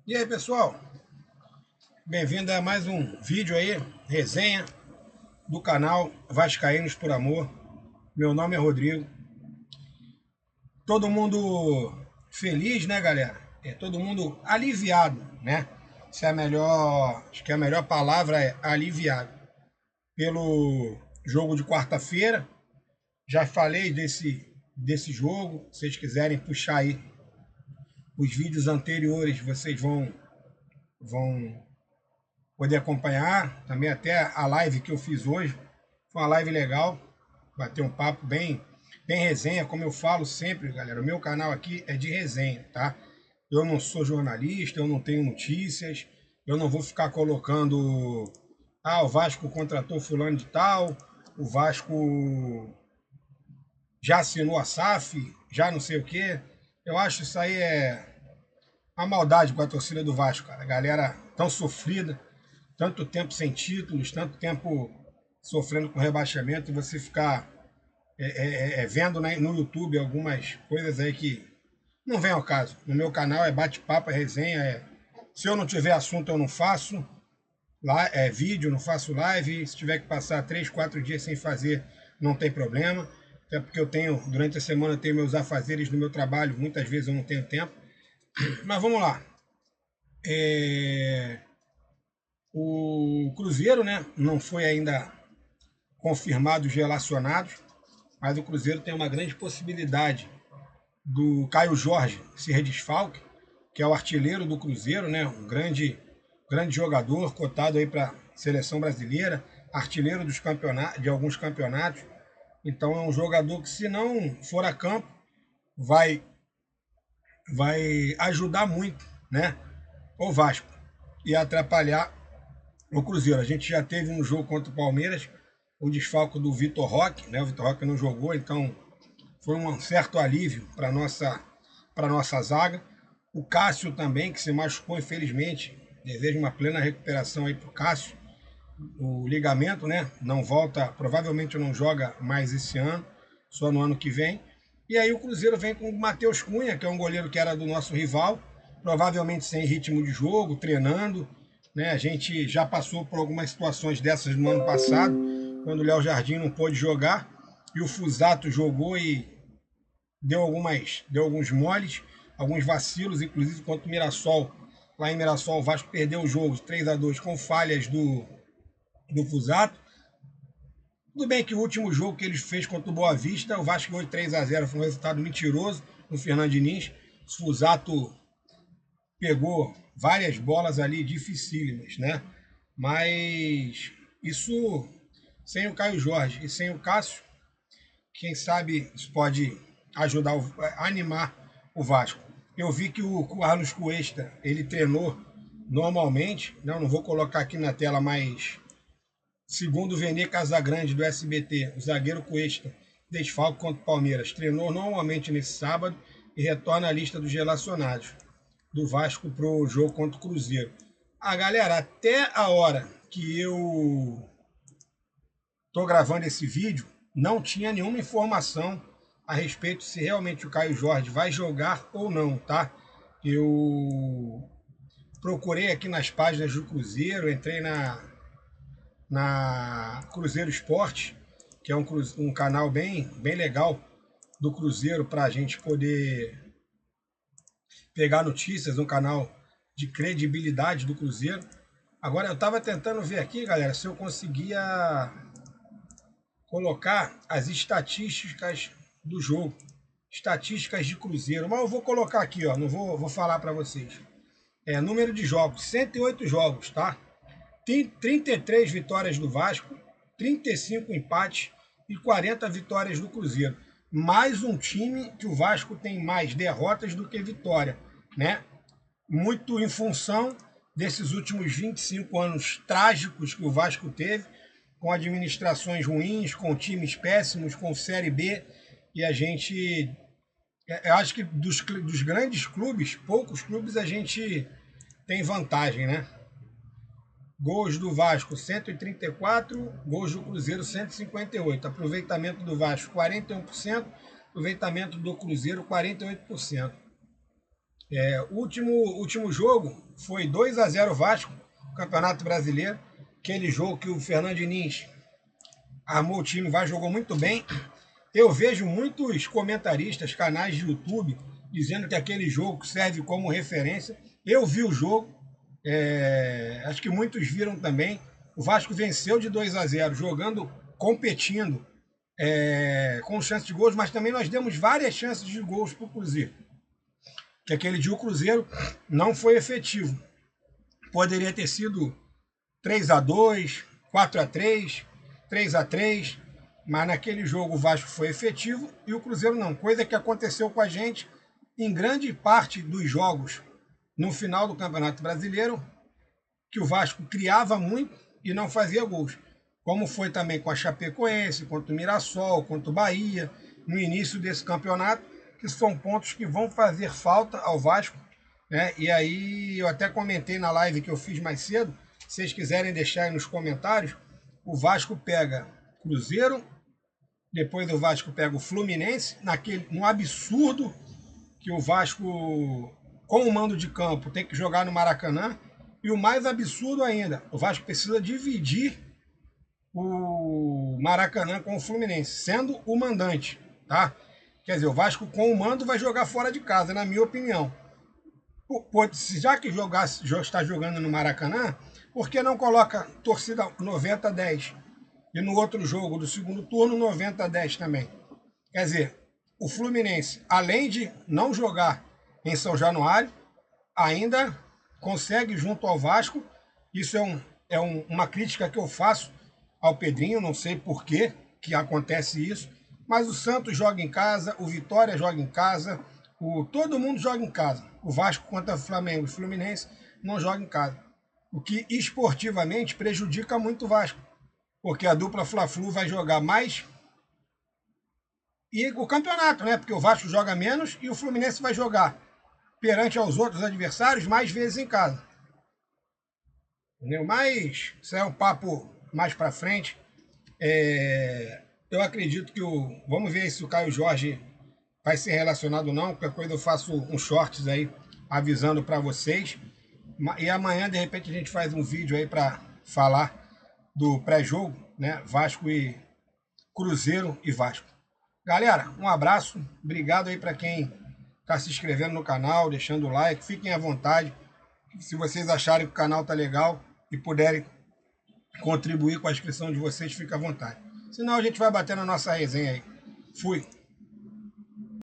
E aí, pessoal? Bem-vindo a mais um vídeo aí, resenha do canal Vascaínos por Amor. Meu nome é Rodrigo. Todo mundo feliz, né, galera? Todo mundo aliviado, né? Se é a melhor, acho que a melhor palavra é aliviado pelo jogo de quarta-feira. Já falei desse jogo. Se vocês quiserem puxar aí os vídeos anteriores, vocês vão poder acompanhar. Também até a live que eu fiz hoje. Foi uma live legal. Bater um papo bem resenha, como eu falo sempre, galera. O meu canal aqui é de resenha, tá? Eu não sou jornalista, eu não tenho notícias, eu não vou ficar colocando o Vasco contratou fulano de tal, o Vasco já assinou a SAF, já não sei o quê. Eu acho isso aí uma maldade com a torcida do Vasco, cara. A galera tão sofrida, tanto tempo sem títulos, tanto tempo sofrendo com rebaixamento, e você ficar vendo no YouTube algumas coisas aí que não vem ao caso. No meu canal é bate-papo, é resenha. Se eu não tiver assunto, eu não faço vídeo, não faço live. Se tiver que passar 3, 4 dias sem fazer, não tem problema. Até porque durante a semana, eu tenho meus afazeres do meu trabalho, muitas vezes eu não tenho tempo. Mas vamos lá. O Cruzeiro, né, não foi ainda confirmado os relacionados, mas o Cruzeiro tem uma grande possibilidade do Caio Jorge ser desfalque, que é o artilheiro do Cruzeiro, né? Um grande jogador, cotado aí para seleção brasileira, artilheiro de alguns campeonatos. Então é um jogador que, se não for a campo, vai ajudar muito, né? O Vasco e atrapalhar o Cruzeiro. A gente já teve um jogo contra o Palmeiras, o desfalque do Vitor Roque, né? O Vitor Roque não jogou, então foi um certo alívio para nossa zaga. O Cássio também, que se machucou, infelizmente. Desejo uma plena recuperação aí para o Cássio. O ligamento, né? Não volta, provavelmente não joga mais esse ano, só no ano que vem. E aí o Cruzeiro vem com o Matheus Cunha, que é um goleiro que era do nosso rival, provavelmente sem ritmo de jogo, treinando. Né? A gente já passou por algumas situações dessas no ano passado, quando o Léo Jardim não pôde jogar, e o Fusato jogou e deu alguns moles, alguns vacilos, inclusive contra o Mirassol. Lá em Mirassol, o Vasco perdeu o jogo 3-2 com falhas do Fusato. Tudo bem que o último jogo que ele fez contra o Boa Vista, o Vasco ganhou 3-0, foi um resultado mentiroso no Fernando Diniz. O Fusato pegou várias bolas ali dificílimas, né? Mas isso sem o Caio Jorge e sem o Cássio, quem sabe isso pode ajudar a animar o Vasco. Eu vi que o Carlos Cuesta, ele treinou normalmente, não vou colocar aqui na tela, mas segundo o Vene Casagrande do SBT, o zagueiro Cuesta, desfalque contra o Palmeiras, treinou normalmente nesse sábado e retorna à lista dos relacionados do Vasco para o jogo contra o Cruzeiro. Galera, até a hora que eu estou gravando esse vídeo, não tinha nenhuma informação a respeito se realmente o Caio Jorge vai jogar ou não, tá? Eu procurei aqui nas páginas do Cruzeiro, entrei na Cruzeiro Esporte, que é um canal bem legal do Cruzeiro para a gente poder pegar notícias, um canal de credibilidade do Cruzeiro. Agora eu estava tentando ver aqui, galera, se eu conseguia colocar as estatísticas do jogo, estatísticas de Cruzeiro, mas eu vou colocar aqui, ó, não vou falar para vocês. Número de jogos, 108 jogos, tá? Tem 33 vitórias do Vasco, 35 empates e 40 vitórias do Cruzeiro. Mais um time que o Vasco tem mais derrotas do que vitória, né? Muito em função desses últimos 25 anos trágicos que o Vasco teve, com administrações ruins, com times péssimos, com Série B, e a gente, eu acho que dos grandes clubes, poucos clubes a gente tem vantagem, né? Gols do Vasco 134, gols do Cruzeiro 158. Aproveitamento do Vasco 41%, aproveitamento do Cruzeiro 48%. O último jogo foi 2-0 Vasco, Campeonato Brasileiro. Aquele jogo que o Fernando Diniz armou o time, o Vasco jogou muito bem. Eu vejo muitos comentaristas, canais de YouTube, dizendo que aquele jogo serve como referência. Eu vi o jogo, acho que muitos viram também. O Vasco venceu de 2-0, jogando, competindo, com chance de gols, mas também nós demos várias chances de gols para o Cruzeiro. Que aquele dia o Cruzeiro não foi efetivo. Poderia ter sido 3-2, 4-3, 3-3, mas naquele jogo o Vasco foi efetivo e o Cruzeiro não. Coisa que aconteceu com a gente em grande parte dos jogos no final do Campeonato Brasileiro, que o Vasco criava muito e não fazia gols. Como foi também com a Chapecoense, contra o Mirassol, contra o Bahia, no início desse campeonato, que são pontos que vão fazer falta ao Vasco, né? E aí eu até comentei na live que eu fiz mais cedo, se vocês quiserem deixar aí nos comentários, o Vasco pega Cruzeiro, depois o Vasco pega o Fluminense, num absurdo que o Vasco, com o mando de campo, tem que jogar no Maracanã. E o mais absurdo ainda, o Vasco precisa dividir o Maracanã com o Fluminense, sendo o mandante, tá? Quer dizer, o Vasco com o mando vai jogar fora de casa, na minha opinião. Já que está jogando no Maracanã, por que não coloca torcida 90-10? E no outro jogo do segundo turno, 90-10 também. Quer dizer, o Fluminense, além de não jogar em São Januário, ainda consegue junto ao Vasco. Isso uma crítica que eu faço ao Pedrinho, não sei por que acontece isso, mas o Santos joga em casa, o Vitória joga em casa, todo mundo joga em casa. O Vasco contra o Flamengo e o Fluminense não joga em casa. O que esportivamente prejudica muito o Vasco, porque a dupla Fla-Flu vai jogar mais e o campeonato, né? Porque o Vasco joga menos e o Fluminense vai jogar perante aos outros adversários mais vezes em casa. Entendeu? Mas isso é um papo mais para frente. Eu acredito que vamos ver se o Caio Jorge vai ser relacionado ou não. Qualquer coisa eu faço uns shorts aí avisando para vocês. E amanhã, de repente, a gente faz um vídeo aí para falar do pré-jogo, né? Vasco e Cruzeiro e Vasco. Galera, um abraço. Obrigado aí para quem está se inscrevendo no canal, deixando o like. Fiquem à vontade. Se vocês acharem que o canal tá legal e puderem contribuir com a inscrição de vocês, fica à vontade. Senão a gente vai bater na nossa resenha aí. Fui!